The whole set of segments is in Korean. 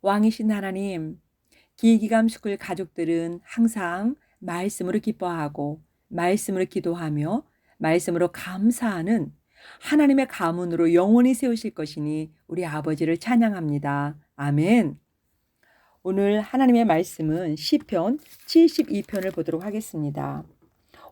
왕이신 하나님, 기기감 스쿨 가족들은 항상 말씀으로 기뻐하고 말씀으로 기도하며 말씀으로 감사하는 하나님의 가문으로 영원히 세우실 것이니 우리 아버지를 찬양합니다. 아멘. 오늘 하나님의 말씀은 시편 72편을 보도록 하겠습니다.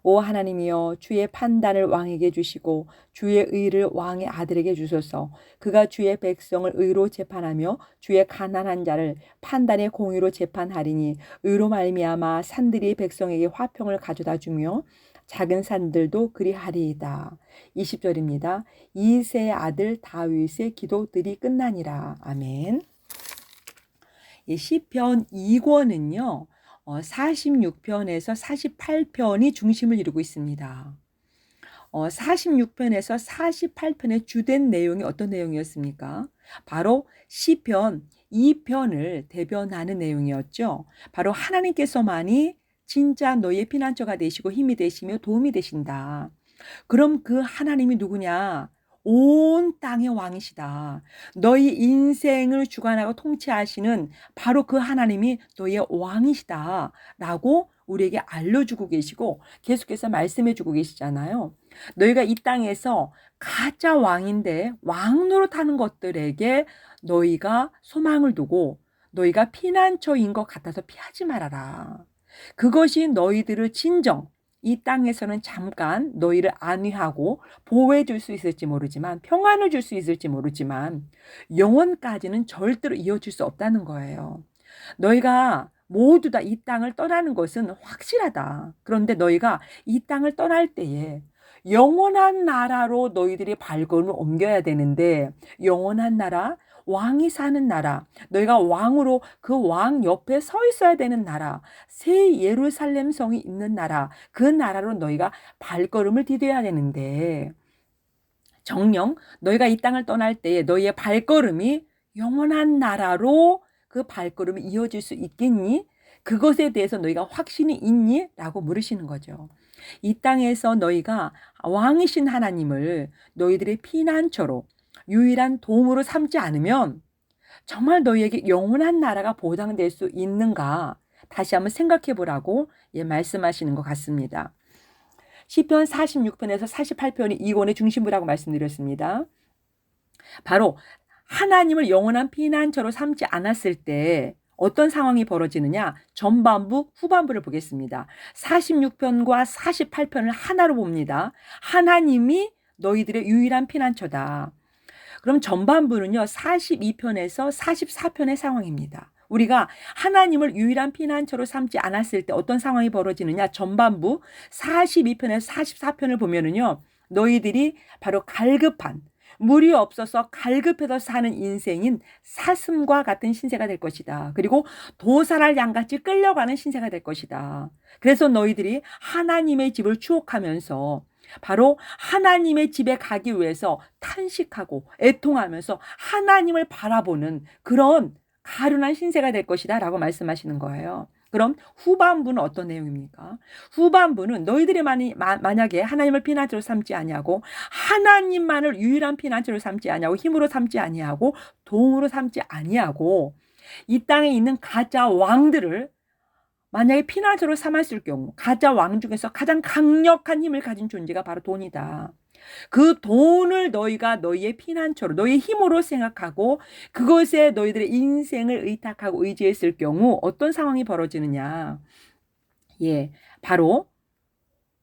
오 하나님이여, 주의 판단을 왕에게 주시고 주의 의를 왕의 아들에게 주소서. 그가 주의 백성을 의로 재판하며 주의 가난한 자를 판단의 공의로 재판하리니 의로 말미암아 산들이 백성에게 화평을 가져다 주며 작은 산들도 그리하리이다. 20절입니다. 이새의 아들 다윗의 기도들이 끝나니라. 아멘. 이 시편 2권은요. 46편에서 48편이 중심을 이루고 있습니다. 46편에서 48편의 주된 내용이 어떤 내용이었습니까? 바로 시편 2편을 대변하는 내용이었죠. 바로 하나님께서만이 진짜 너희의 피난처가 되시고 힘이 되시며 도움이 되신다. 그럼 그 하나님이 누구냐? 온 땅의 왕이시다. 너희 인생을 주관하고 통치하시는 바로 그 하나님이 너희의 왕이시다. 라고 우리에게 알려주고 계시고 계속해서 말씀해주고 계시잖아요. 너희가 이 땅에서 가짜 왕인데 왕 노릇하는 것들에게 너희가 소망을 두고 너희가 피난처인 것 같아서 피하지 말아라. 그것이 너희들을 진정 이 땅에서는 잠깐 너희를 안위하고 보호해 줄 수 있을지 모르지만 평안을 줄 수 있을지 모르지만 영원까지는 절대로 이어질 수 없다는 거예요. 너희가 모두 다 이 땅을 떠나는 것은 확실하다. 그런데 너희가 이 땅을 떠날 때에 영원한 나라로 너희들이 발걸음을 옮겨야 되는데 영원한 나라, 왕이 사는 나라, 너희가 왕으로 그 왕 옆에 서 있어야 되는 나라, 새 예루살렘 성이 있는 나라, 그 나라로 너희가 발걸음을 디뎌야 되는데 정녕 너희가 이 땅을 떠날 때에 너희의 발걸음이 영원한 나라로 그 발걸음이 이어질 수 있겠니? 그것에 대해서 너희가 확신이 있니? 라고 물으시는 거죠. 이 땅에서 너희가 왕이신 하나님을 너희들의 피난처로 유일한 도움으로 삼지 않으면 정말 너희에게 영원한 나라가 보장될 수 있는가? 다시 한번 생각해 보라고 말씀하시는 것 같습니다. 시편 46편에서 48편이 이 권의 중심부라고 말씀드렸습니다. 바로 하나님을 영원한 피난처로 삼지 않았을 때 어떤 상황이 벌어지느냐? 전반부, 후반부를 보겠습니다. 46편과 48편을 하나로 봅니다. 하나님이 너희들의 유일한 피난처다. 그럼 전반부는요, 42편에서 44편의 상황입니다. 우리가 하나님을 유일한 피난처로 삼지 않았을 때 어떤 상황이 벌어지느냐? 전반부 42편에서 44편을 보면은요, 너희들이 바로 갈급한, 물이 없어서 갈급해서 사는 인생인 사슴과 같은 신세가 될 것이다. 그리고 도살할 양같이 끌려가는 신세가 될 것이다. 그래서 너희들이 하나님의 집을 추억하면서 바로 하나님의 집에 가기 위해서 탄식하고 애통하면서 하나님을 바라보는 그런 가련한 신세가 될 것이다 라고 말씀하시는 거예요. 그럼 후반부는 어떤 내용입니까? 후반부는 너희들이 만약에 하나님을 피난처로 삼지 아니하고 하나님만을 유일한 피난처로 삼지 아니하고 힘으로 삼지 아니하고 도움으로 삼지 아니하고 이 땅에 있는 가짜 왕들을 만약에 피난처로 삼았을 경우 가짜 왕 중에서 가장 강력한 힘을 가진 존재가 바로 돈이다. 그 돈을 너희가 너희의 피난처로 너희의 힘으로 생각하고 그것에 너희들의 인생을 의탁하고 의지했을 경우 어떤 상황이 벌어지느냐. 바로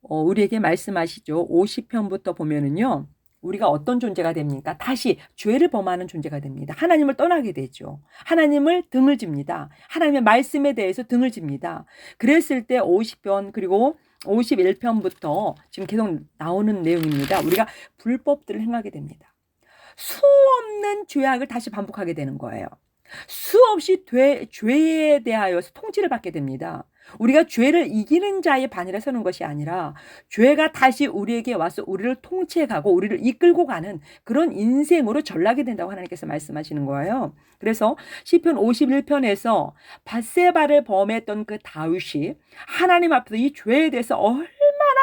우리에게 말씀하시죠. 50편부터 보면은요. 우리가 어떤 존재가 됩니까? 다시 죄를 범하는 존재가 됩니다. 하나님을 떠나게 되죠. 하나님을 등을 집니다. 하나님의 말씀에 대해서 등을 집니다. 그랬을 때 50편 그리고 51편부터 지금 계속 나오는 내용입니다. 우리가 불법들을 행하게 됩니다. 수없는 죄악을 다시 반복하게 되는 거예요. 수없이 죄에 대하여서 통치를 받게 됩니다. 우리가 죄를 이기는 자의 반열에 서는 것이 아니라 죄가 다시 우리에게 와서 우리를 통치해가고 우리를 이끌고 가는 그런 인생으로 전락이 된다고 하나님께서 말씀하시는 거예요. 그래서 시편 51편에서 밧세바를 범했던 그 다윗이 하나님 앞에서 이 죄에 대해서 얼마나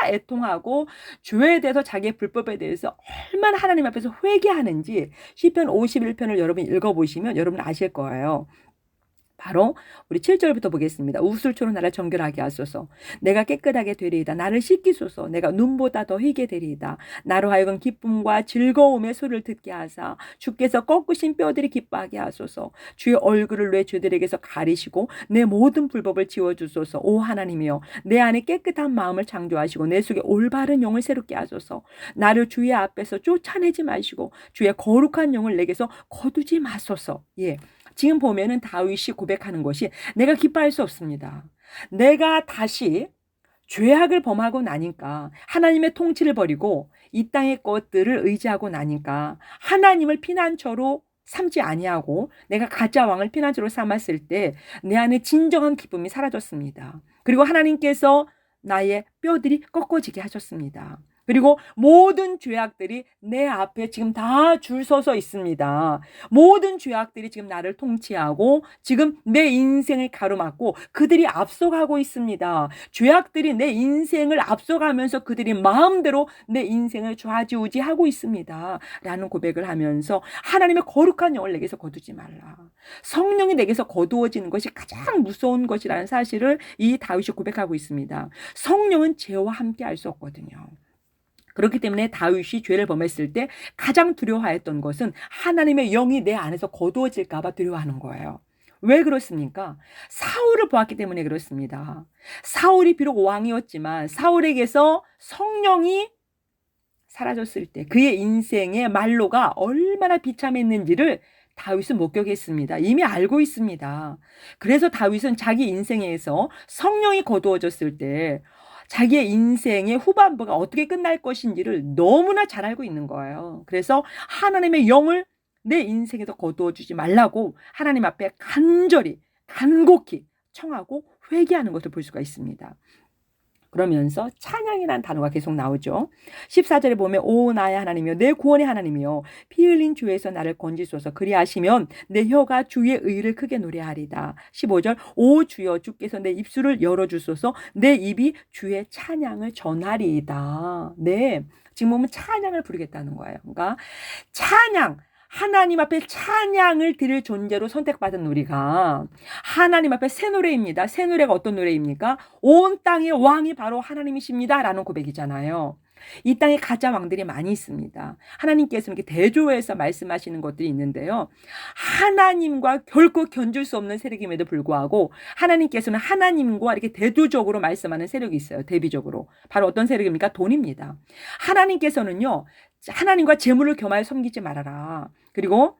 애통하고 죄에 대해서 자기의 불법에 대해서 얼마나 하나님 앞에서 회개하는지 시편 51편을 여러분이 읽어보시면 여러분 아실 거예요. 바로 우리 7절부터 보겠습니다. 우슬초로 나를 정결하게 하소서. 내가 깨끗하게 되리이다. 나를 씻기소서. 내가 눈보다 더 희게 되리이다. 나로 하여금 기쁨과 즐거움의 소리를 듣게 하사 주께서 꺾으신 뼈들이 기뻐하게 하소서. 주의 얼굴을 내 죄들에게서 가리시고 내 모든 불법을 지워주소서. 오 하나님이여, 내 안에 깨끗한 마음을 창조하시고 내 속에 올바른 영을 새롭게 하소서. 나를 주의 앞에서 쫓아내지 마시고 주의 거룩한 영을 내게서 거두지 마소서. 예. 지금 보면은 다윗이 고백하는 것이 내가 기뻐할 수 없습니다. 내가 다시 죄악을 범하고 나니까, 하나님의 통치를 버리고 이 땅의 것들을 의지하고 나니까 하나님을 피난처로 삼지 아니하고 내가 가짜 왕을 피난처로 삼았을 때 내 안에 진정한 기쁨이 사라졌습니다. 그리고 하나님께서 나의 뼈들이 꺾어지게 하셨습니다. 그리고 모든 죄악들이 내 앞에 지금 다 줄 서서 있습니다. 모든 죄악들이 지금 나를 통치하고 지금 내 인생을 가로막고 그들이 앞서가고 있습니다. 죄악들이 내 인생을 앞서가면서 그들이 마음대로 내 인생을 좌지우지하고 있습니다. 라는 고백을 하면서 하나님의 거룩한 영을 내게서 거두지 말라. 성령이 내게서 거두어지는 것이 가장 무서운 것이라는 사실을 이 다윗이 고백하고 있습니다. 성령은 죄와 함께 할 수 없거든요. 그렇기 때문에 다윗이 죄를 범했을 때 가장 두려워했던 것은 하나님의 영이 내 안에서 거두어질까 봐 두려워하는 거예요. 왜 그렇습니까? 사울을 보았기 때문에 그렇습니다. 사울이 비록 왕이었지만 사울에게서 성령이 사라졌을 때 그의 인생의 말로가 얼마나 비참했는지를 다윗은 목격했습니다. 이미 알고 있습니다. 그래서 다윗은 자기 인생에서 성령이 거두어졌을 때 자기의 인생의 후반부가 어떻게 끝날 것인지를 너무나 잘 알고 있는 거예요. 그래서 하나님의 영을 내 인생에서 거두어 주지 말라고 하나님 앞에 간곡히 청하고 회개하는 것을 볼 수가 있습니다. 그러면서 찬양이라는 단어가 계속 나오죠. 14절에 보면 오 나의 하나님이여, 내 구원의 하나님이여, 피 흘린 주에서 나를 건지소서. 그리하시면 내 혀가 주의 의를 크게 노래하리다. 15절 오 주여, 주께서 내 입술을 열어주소서. 내 입이 주의 찬양을 전하리이다. 네, 지금 보면 찬양을 부르겠다는 거예요. 그러니까 찬양, 하나님 앞에 찬양을 드릴 존재로 선택받은 우리가 하나님 앞에 새 노래입니다. 새 노래가 어떤 노래입니까? 온 땅의 왕이 바로 하나님이십니다 라는 고백이잖아요. 이 땅에 가짜 왕들이 많이 있습니다. 하나님께서는 이렇게 대조해서 말씀하시는 것들이 있는데요. 하나님과 결코 견줄 수 없는 세력임에도 불구하고 하나님께서는 하나님과 이렇게 대조적으로 말씀하는 세력이 있어요. 대비적으로. 바로 어떤 세력입니까? 돈입니다. 하나님께서는요, 하나님과 재물을 겸하여 섬기지 말아라. 그리고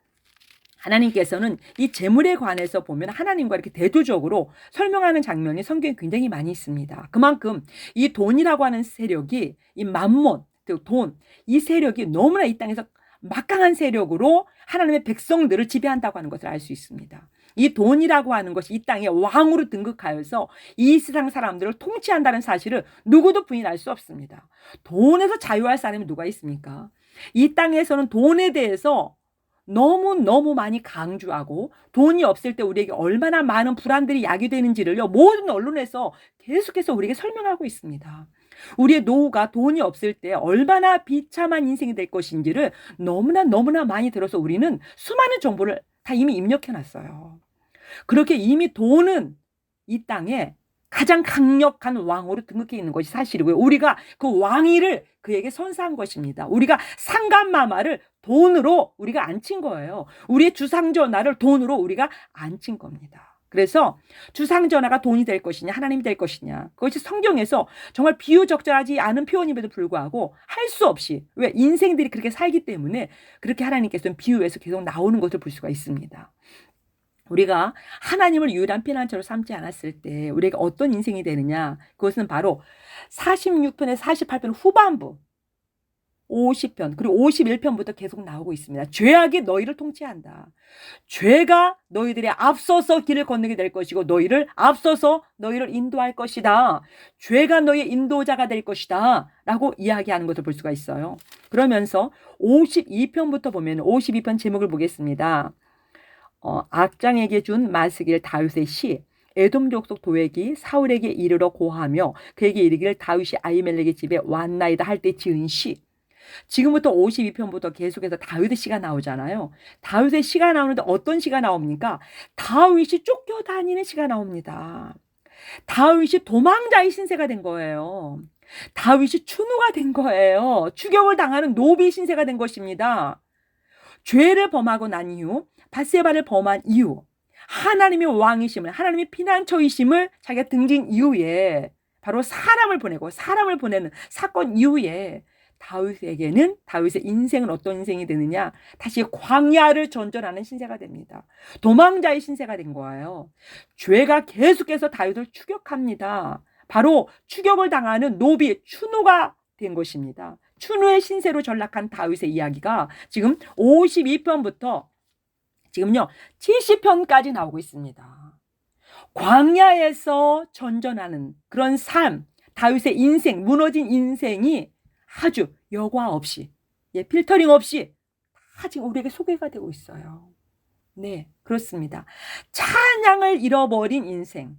하나님께서는 이 재물에 관해서 보면 하나님과 이렇게 대조적으로 설명하는 장면이 성경에 굉장히 많이 있습니다. 그만큼 이 돈이라고 하는 세력이, 이 맘몬, 돈, 이 세력이 너무나 이 땅에서 막강한 세력으로 하나님의 백성들을 지배한다고 하는 것을 알 수 있습니다. 이 돈이라고 하는 것이 이 땅에 왕으로 등극하여서 이 세상 사람들을 통치한다는 사실을 누구도 부인할 수 없습니다. 돈에서 자유할 사람이 누가 있습니까? 이 땅에서는 돈에 대해서 너무 많이 강조하고 돈이 없을 때 우리에게 얼마나 많은 불안들이 야기되는지를요, 모든 언론에서 계속해서 우리에게 설명하고 있습니다. 우리의 노후가 돈이 없을 때 얼마나 비참한 인생이 될 것인지를 너무나 많이 들어서 우리는 수많은 정보를 다 이미 입력해놨어요. 그렇게 이미 돈은 이 땅에 가장 강력한 왕으로 등극해 있는 것이 사실이고요. 우리가 그 왕위를 그에게 선사한 것입니다. 우리가 상간마마를 돈으로 우리가 앉힌 거예요. 우리의 주상전하를 돈으로 우리가 앉힌 겁니다. 그래서 주상전하가 돈이 될 것이냐 하나님이 될 것이냐, 그것이 성경에서 정말 비유적절하지 않은 표현임에도 불구하고 할 수 없이, 왜? 인생들이 그렇게 살기 때문에 그렇게 하나님께서는 비유해서 계속 나오는 것을 볼 수가 있습니다. 우리가 하나님을 유일한 피난처로 삼지 않았을 때 우리가 어떤 인생이 되느냐, 그것은 바로 46편에 48편 후반부 50편 그리고 51편부터 계속 나오고 있습니다. 죄악이 너희를 통치한다. 죄가 너희들의 앞서서 길을 건너게 될 것이고 너희를 앞서서 너희를 인도할 것이다. 죄가 너희의 인도자가 될 것이다 라고 이야기하는 것을 볼 수가 있어요. 그러면서 52편부터 보면 52편 제목을 보겠습니다. 악장에게 준 마스길 다윗의 시. 에돔 족속 도액이 사울에게 이르러 고하며 그에게 이르기를 다윗이 아히멜렉의 집에 왔나이다 할 때 지은 시. 지금부터 52편부터 계속해서 다윗의 시가 나오잖아요. 다윗의 시가 나오는데 어떤 시가 나옵니까? 다윗이 쫓겨다니는 시가 나옵니다. 다윗이 도망자의 신세가 된 거예요. 다윗이 추노가 된 거예요. 추격을 당하는 노비 신세가 된 것입니다. 죄를 범하고 난 이후, 밧세바를 범한 이후, 하나님의 왕이심을, 하나님의 피난처이심을 자기가 등진 이후에 바로 사람을 보내고 사람을 보내는 사건 이후에 다윗에게는 다윗의 인생은 어떤 인생이 되느냐? 다시 광야를 전전하는 신세가 됩니다. 도망자의 신세가 된 거예요. 죄가 계속해서 다윗을 추격합니다. 바로 추격을 당하는 노비, 추노가 된 것입니다. 추노의 신세로 전락한 다윗의 이야기가 지금 52편부터 지금요 70편까지 나오고 있습니다. 광야에서 전전하는 그런 삶, 다윗의 인생, 무너진 인생이 아주 여과 없이, 필터링 없이 다 지금 우리에게 소개가 되고 있어요. 네, 그렇습니다. 찬양을 잃어버린 인생,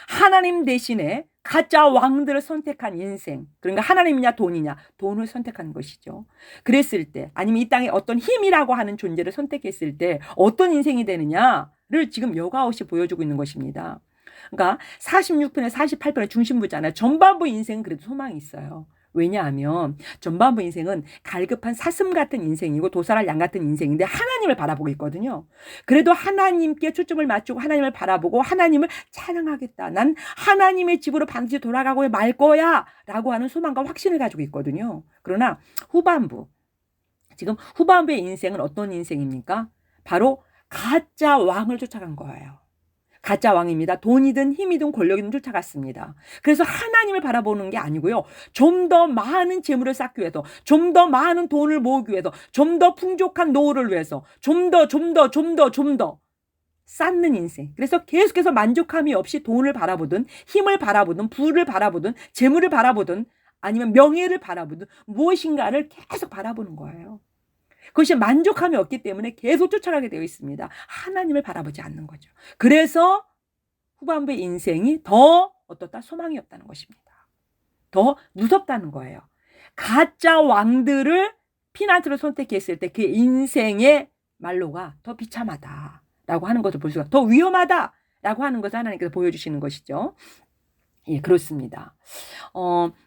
하나님 대신에 가짜 왕들을 선택한 인생, 그러니까 하나님이냐 돈이냐, 돈을 선택한 것이죠. 그랬을 때, 아니면 이 땅에 어떤 힘이라고 하는 존재를 선택했을 때 어떤 인생이 되느냐를 지금 여과 없이 보여주고 있는 것입니다. 그러니까 46편에 48편의 중심부잖아요. 전반부 인생은 그래도 소망이 있어요. 왜냐하면 전반부 인생은 갈급한 사슴 같은 인생이고 도살할 양 같은 인생인데 하나님을 바라보고 있거든요. 그래도 하나님께 초점을 맞추고 하나님을 바라보고 하나님을 찬양하겠다. 난 하나님의 집으로 반드시 돌아가고 말 거야 라고 하는 소망과 확신을 가지고 있거든요. 그러나 후반부, 지금 후반부의 인생은 어떤 인생입니까? 바로 가짜 왕을 쫓아간 거예요. 가짜 왕입니다. 돈이든 힘이든 권력이든 쫓아갔습니다. 그래서 하나님을 바라보는 게 아니고요. 좀 더 많은 재물을 쌓기 위해서, 좀 더 많은 돈을 모으기 위해서, 좀 더 풍족한 노후를 위해서, 좀 더 쌓는 인생. 그래서 계속해서 만족함이 없이 돈을 바라보든, 힘을 바라보든, 부를 바라보든, 재물을 바라보든, 아니면 명예를 바라보든 무엇인가를 계속 바라보는 거예요. 그것이 만족함이 없기 때문에 계속 쫓아가게 되어 있습니다. 하나님을 바라보지 않는 거죠. 그래서 후반부의 인생이 더 어떻다? 소망이 없다는 것입니다. 더 무섭다는 거예요. 가짜 왕들을 피난처로 선택했을 때 그 인생의 말로가 더 비참하다라고 하는 것을 볼 수가, 더 위험하다라고 하는 것을 하나님께서 보여주시는 것이죠. 예, 그렇습니다.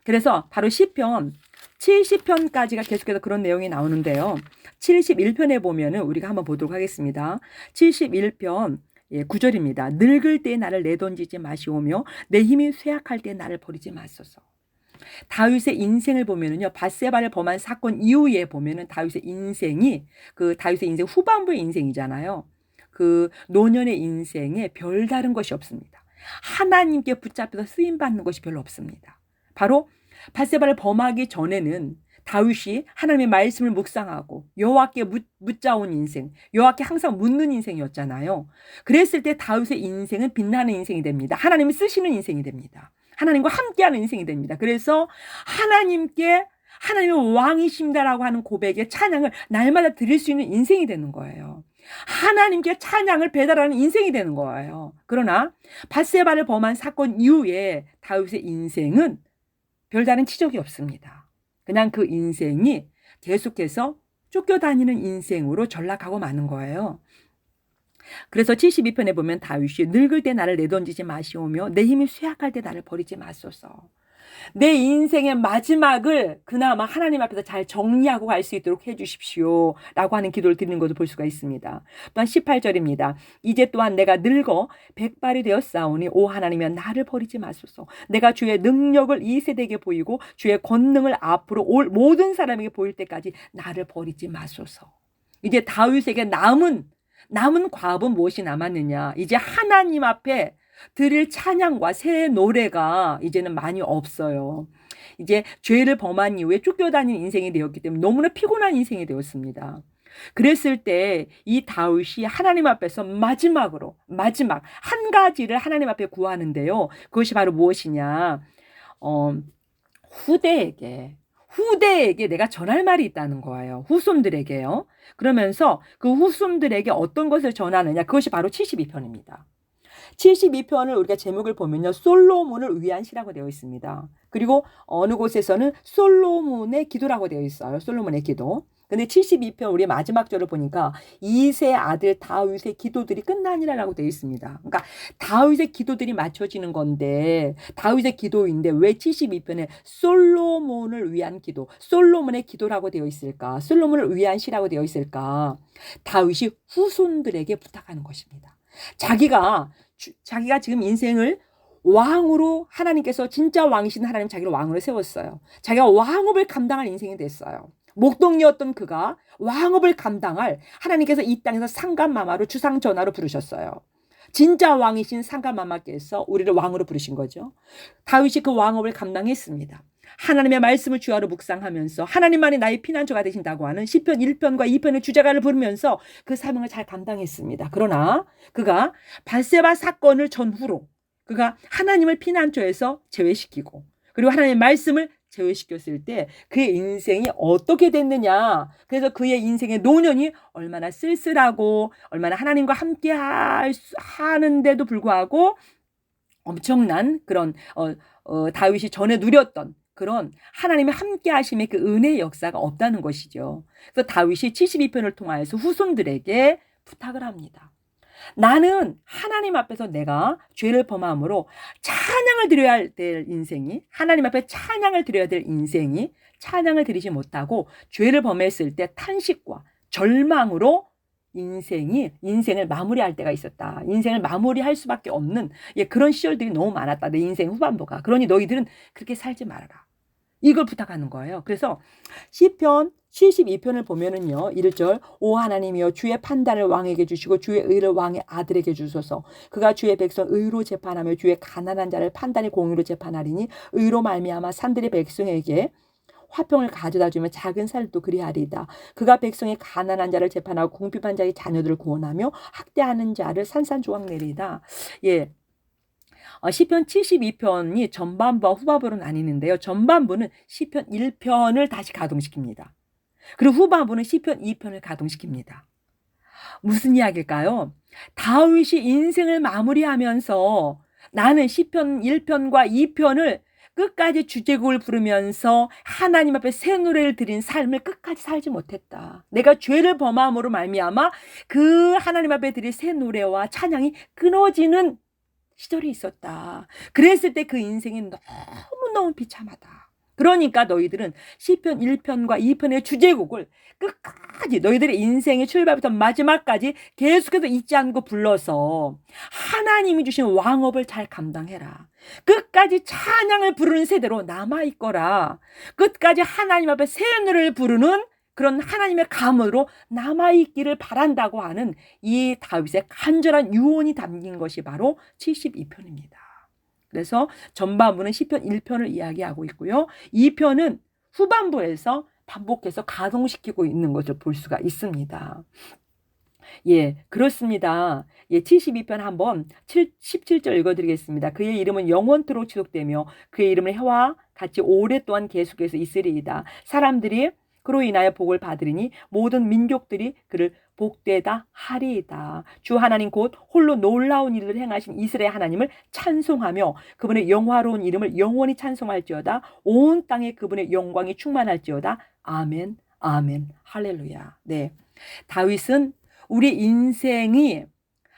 그래서 바로 시편 70편까지가 계속해서 그런 내용이 나오는데요. 71편에 보면은 우리가 한번 보도록 하겠습니다. 71편 9절입니다. 늙을 때 나를 내던지지 마시오며 내 힘이 쇠약할 때 나를 버리지 마소서. 다윗의 인생을 보면은요, 밧세바를 범한 사건 이후에 보면은 다윗의 인생이 다윗의 인생 후반부의 인생이잖아요. 그 노년의 인생에 별다른 것이 없습니다. 하나님께 붙잡혀서 쓰임 받는 것이 별로 없습니다. 바로 밧세바를 범하기 전에는 다윗이 하나님의 말씀을 묵상하고 여호와께 묻자온 인생, 여호와께 항상 묻는 인생이었잖아요. 그랬을 때 다윗의 인생은 빛나는 인생이 됩니다. 하나님이 쓰시는 인생이 됩니다. 하나님과 함께하는 인생이 됩니다. 그래서 하나님의 왕이십니다라고 하는 고백의 찬양을 날마다 드릴 수 있는 인생이 되는 거예요. 하나님께 찬양을 배달하는 인생이 되는 거예요. 그러나 밧세바를 범한 사건 이후에 다윗의 인생은 별다른 치적이 없습니다. 그냥 그 인생이 계속해서 쫓겨다니는 인생으로 전락하고 마는 거예요. 그래서 72편에 보면 다윗이 늙을 때 나를 내던지지 마시오며 내 힘이 쇠약할 때 나를 버리지 마소서. 내 인생의 마지막을 그나마 하나님 앞에서 잘 정리하고 갈 수 있도록 해주십시오 라고 하는 기도를 드리는 것을 볼 수가 있습니다. 또한 18절입니다. 이제 또한 내가 늙어 백발이 되었사오니 오 하나님이여 나를 버리지 마소서. 내가 주의 능력을 이 세대에게 보이고 주의 권능을 앞으로 올 모든 사람에게 보일 때까지 나를 버리지 마소서. 이제 다윗에게 남은 과업은 무엇이 남았느냐? 이제 하나님 앞에 드릴 찬양과 새 노래가 이제는 많이 없어요. 이제 죄를 범한 이후에 쫓겨다니는 인생이 되었기 때문에 너무나 피곤한 인생이 되었습니다. 그랬을 때 이 다윗이 하나님 앞에서 마지막 한 가지를 하나님 앞에 구하는데요. 그것이 바로 무엇이냐? 후대에게 내가 전할 말이 있다는 거예요. 후손들에게요. 그러면서 그 후손들에게 어떤 것을 전하느냐? 그것이 바로 72편입니다. 72편을 우리가 제목을 보면요. 솔로몬을 위한 시라고 되어 있습니다. 그리고 어느 곳에서는 솔로몬의 기도라고 되어 있어요. 솔로몬의 기도. 근데 72편 우리 마지막 절을 보니까 이세 아들 다윗의 기도들이 끝나니라라고 되어 있습니다. 그러니까 다윗의 기도들이 맞춰지는 건데 다윗의 기도인데 왜 72편에 솔로몬을 위한 기도, 솔로몬의 기도라고 되어 있을까? 솔로몬을 위한 시라고 되어 있을까? 다윗이 후손들에게 부탁하는 것입니다. 자기가 지금 인생을 왕으로 하나님께서 진짜 왕이신 하나님 자기를 왕으로 세웠어요. 자기가 왕업을 감당할 인생이 됐어요. 목동이었던 그가 왕업을 감당할 하나님께서 이 땅에서 상간마마로 주상전하로 부르셨어요. 진짜 왕이신 상간마마께서 우리를 왕으로 부르신 거죠. 다윗이 그 왕업을 감당했습니다. 하나님의 말씀을 주야로 묵상하면서 하나님만이 나의 피난처가 되신다고 하는 시편 1편과 2편의 주제가를 부르면서 그 사명을 잘 감당했습니다. 그러나 그가 bat세바 사건을 전후로 그가 하나님을 피난처에서 제외시키고 그리고 하나님의 말씀을 제외시켰을 때 그의 인생이 어떻게 됐느냐. 그래서 그의 인생의 노년이 얼마나 쓸쓸하고 얼마나 하나님과 함께 하는데도 불구하고 엄청난 그런 다윗이 전에 누렸던 그런 하나님의 함께 하심의 그 은혜의 역사가 없다는 것이죠. 그래서 다윗이 72편을 통하여서 후손들에게 부탁을 합니다. 나는 하나님 앞에서 내가 죄를 범함으로 찬양을 드려야 될 인생이 하나님 앞에 찬양을 드려야 될 인생이 찬양을 드리지 못하고 죄를 범했을 때 탄식과 절망으로 인생을 마무리할 때가 있었다. 인생을 마무리할 수밖에 없는 그런 시절들이 너무 많았다. 내 인생 후반부가. 그러니 너희들은 그렇게 살지 말아라. 이걸 부탁하는 거예요. 그래서 시편 72편을 보면은요. 1절 오 하나님이여 주의 판단을 왕에게 주시고 주의 의를 왕의 아들에게 주소서. 그가 주의 백성 의로 재판하며 주의 가난한 자를 판단의 공의로 재판하리니 의로 말미암아 산들의 백성에게 화평을 가져다 주며 작은 살도 그리하리이다. 그가 백성의 가난한 자를 재판하고 궁핍한 자의 자녀들을 구원하며 학대하는 자를 산산조각 내리이다. 예. 시편 72편이 전반부와 후반부로 나뉘는데요. 전반부는 시편 1편을 다시 가동시킵니다. 그리고 후반부는 시편 2편을 가동시킵니다. 무슨 이야기일까요? 다윗이 인생을 마무리하면서 나는 시편 1편과 2편을 끝까지 주제곡을 부르면서 하나님 앞에 새 노래를 드린 삶을 끝까지 살지 못했다. 내가 죄를 범함으로 말미암아 그 하나님 앞에 드릴 새 노래와 찬양이 끊어지는 시절이 있었다. 그랬을 때 그 인생이 너무너무 비참하다. 그러니까 너희들은 시편 1편과 2편의 주제곡을 끝까지 너희들의 인생의 출발부터 마지막까지 계속해서 잊지 않고 불러서 하나님이 주신 왕업을 잘 감당해라. 끝까지 찬양을 부르는 세대로 남아있거라. 끝까지 하나님 앞에 새 노래를 부르는 그런 하나님의 감으로 남아있기를 바란다고 하는 이 다윗의 간절한 유언이 담긴 것이 바로 72편입니다. 그래서 전반부는 시편 1편을 이야기하고 있고요. 2편은 후반부에서 반복해서 가동시키고 있는 것을 볼 수가 있습니다. 예, 그렇습니다. 72편 한번 17절 읽어드리겠습니다. 그의 이름은 영원토록 지속되며 그의 이름은 해와 같이 오랫동안 계속해서 있으리이다. 사람들이 그로 인하여 복을 받으리니 모든 민족들이 그를 복되다 하리이다. 주 하나님 곧 홀로 놀라운 일을 행하신 이스라엘 하나님을 찬송하며 그분의 영화로운 이름을 영원히 찬송할지어다. 온 땅에 그분의 영광이 충만할지어다. 아멘, 아멘, 할렐루야. 네, 다윗은 우리 인생이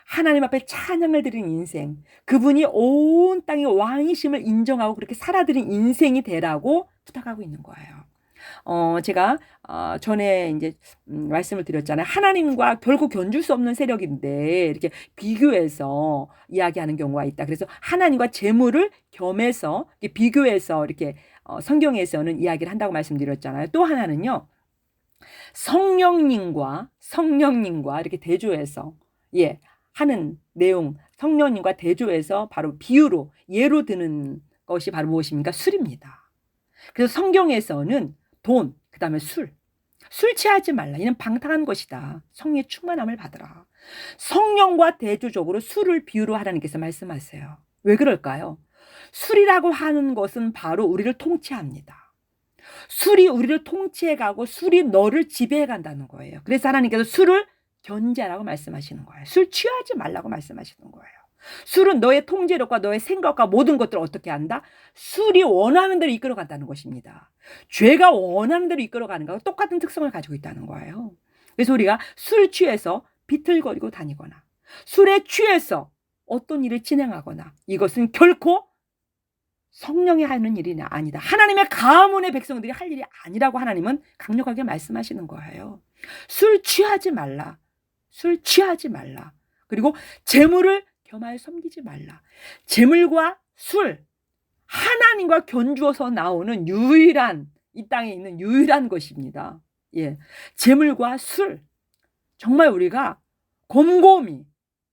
하나님 앞에 찬양을 드린 인생, 그분이 온 땅의 왕이심을 인정하고 그렇게 살아드린 인생이 되라고 부탁하고 있는 거예요. 제가 전에 이제 말씀을 드렸잖아요. 하나님과 결국 견줄 수 없는 세력인데 이렇게 비교해서 이야기하는 경우가 있다. 그래서 하나님과 재물을 겸해서 비교해서 이렇게 성경에서는 이야기를 한다고 말씀드렸잖아요. 또 하나는요. 성령님과 이렇게 대조해서 하는 내용, 성령님과 대조해서 바로 비유로 예로 드는 것이 바로 무엇입니까? 술입니다. 그래서 성경에서는 돈, 그 다음에 술 취하지 말라. 이는 방탕한 것이다. 성령의 충만함을 받으라. 성령과 대조적으로 술을 비유로 하나님께서 말씀하세요. 왜 그럴까요? 술이라고 하는 것은 바로 우리를 통치합니다. 술이 우리를 통치해가고 술이 너를 지배해간다는 거예요. 그래서 하나님께서 술을 견제하라고 말씀하시는 거예요. 술 취하지 말라고 말씀하시는 거예요. 술은 너의 통제력과 너의 생각과 모든 것들을 어떻게 한다? 술이 원하는 대로 이끌어간다는 것입니다. 죄가 원하는 대로 이끌어가는 것과 똑같은 특성을 가지고 있다는 거예요. 그래서 우리가 술 취해서 비틀거리고 다니거나 술에 취해서 어떤 일을 진행하거나 이것은 결코 성령이 하는 일이 아니다. 하나님의 가문의 백성들이 할 일이 아니라고 하나님은 강력하게 말씀하시는 거예요. 술 취하지 말라. 술 취하지 말라. 그리고 재물을 겸하여 섬기지 말라. 재물과 술, 하나님과 견주어서 나오는 유일한, 이 땅에 있는 유일한 것입니다. 예, 재물과 술, 정말 우리가 곰곰이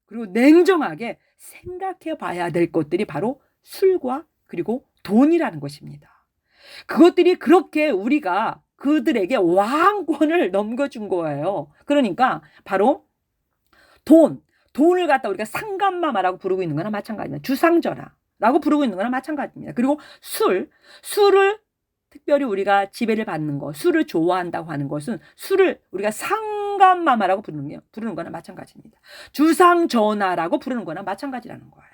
그리고 냉정하게 생각해 봐야 될 것들이 바로 술과 그리고 돈이라는 것입니다. 그것들이 그렇게 우리가 그들에게 왕권을 넘겨준 거예요. 그러니까 바로 돈을 갖다 우리가 상간마마라고 부르고 있는 거나 마찬가지입니다. 주상전하라고 부르고 있는 거나 마찬가지입니다. 그리고 술을 특별히 우리가 지배를 받는 것, 술을 좋아한다고 하는 것은 술을 우리가 상간마마라고 부르는 거나 마찬가지입니다. 주상전하라고 부르는 거나 마찬가지라는 거예요.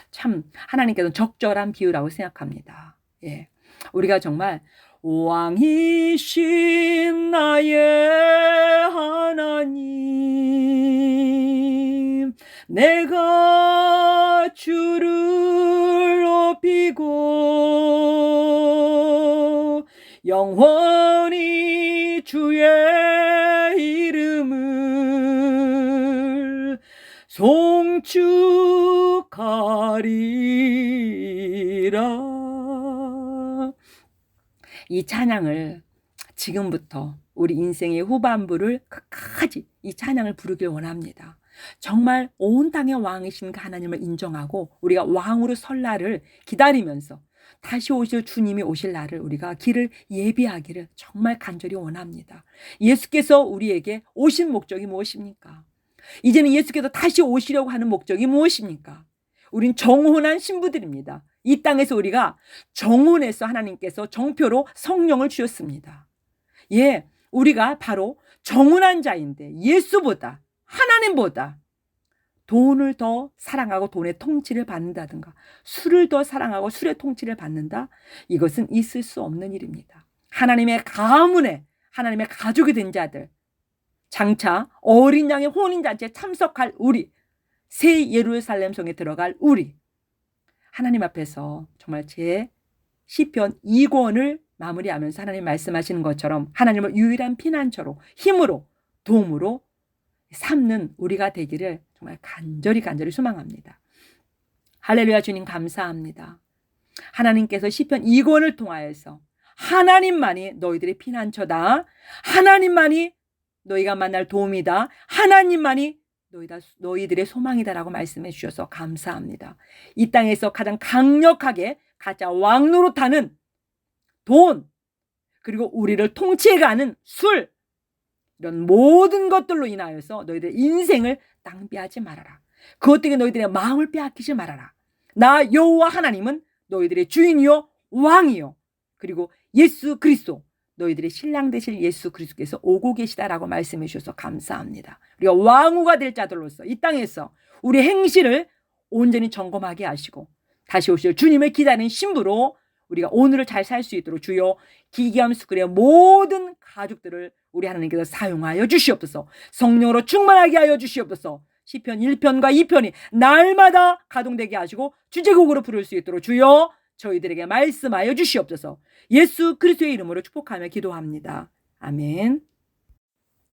참 하나님께서는 적절한 비유라고 생각합니다. 예, 우리가 정말 왕이신 나의 하나님, 내가 주를 높이고 영원히 주의 이름을 송축하리라. 이 찬양을 지금부터 우리 인생의 후반부를 끝까지 이 찬양을 부르길 원합니다. 정말 온 땅의 왕이신 그 하나님을 인정하고 우리가 왕으로 설 날을 기다리면서 다시 오실 주님이 오실 날을 우리가 길을 예비하기를 정말 간절히 원합니다. 예수께서 우리에게 오신 목적이 무엇입니까? 이제는 예수께서 다시 오시려고 하는 목적이 무엇입니까? 우린 정혼한 신부들입니다. 이 땅에서 우리가 정혼해서 하나님께서 정표로 성령을 주셨습니다. 예, 우리가 바로 정혼한 자인데 예수보다 하나님보다 돈을 더 사랑하고 돈의 통치를 받는다든가 술을 더 사랑하고 술의 통치를 받는다? 이것은 있을 수 없는 일입니다. 하나님의 가문에 하나님의 가족이 된 자들, 장차 어린 양의 혼인잔치에 참석할 우리, 새 예루살렘 성에 들어갈 우리, 하나님 앞에서 정말 제 시편 2권을 마무리하면서 하나님 말씀하시는 것처럼 하나님을 유일한 피난처로 힘으로 도움으로 삼는 우리가 되기를 정말 간절히 소망합니다. 할렐루야. 주님 감사합니다. 하나님께서 시편 2권을 통하여서 하나님만이 너희들의 피난처다. 하나님만이 너희가 만날 도움이다. 하나님만이 너희들의 소망이다라고 말씀해 주셔서 감사합니다. 이 땅에서 가장 강력하게 가짜 왕 노릇하는 돈, 그리고 우리를 통치해가는 술, 이런 모든 것들로 인하여서 너희들의 인생을 낭비하지 말아라. 그것 때문에 너희들의 마음을 빼앗기지 말아라. 나 여호와 하나님은 너희들의 주인이요 왕이요 그리고 예수 그리스도, 너희들의 신랑 되실 예수 그리스도께서 오고 계시다라고 말씀해 주셔서 감사합니다. 우리가 왕후가 될 자들로서 이 땅에서 우리 행실을 온전히 점검하게 하시고 다시 오실 주님을 기다리는 신부로 우리가 오늘을 잘 살 수 있도록 주여 기기함 수그레 모든 가족들을 우리 하나님께서 사용하여 주시옵소서. 성령으로 충만하게 하여 주시옵소서. 시편 1편과 2편이 날마다 가동되게 하시고 주제곡으로 부를 수 있도록 주여 저희들에게 말씀하여 주시옵소서. 예수 그리스도의 이름으로 축복하며 기도합니다. 아멘.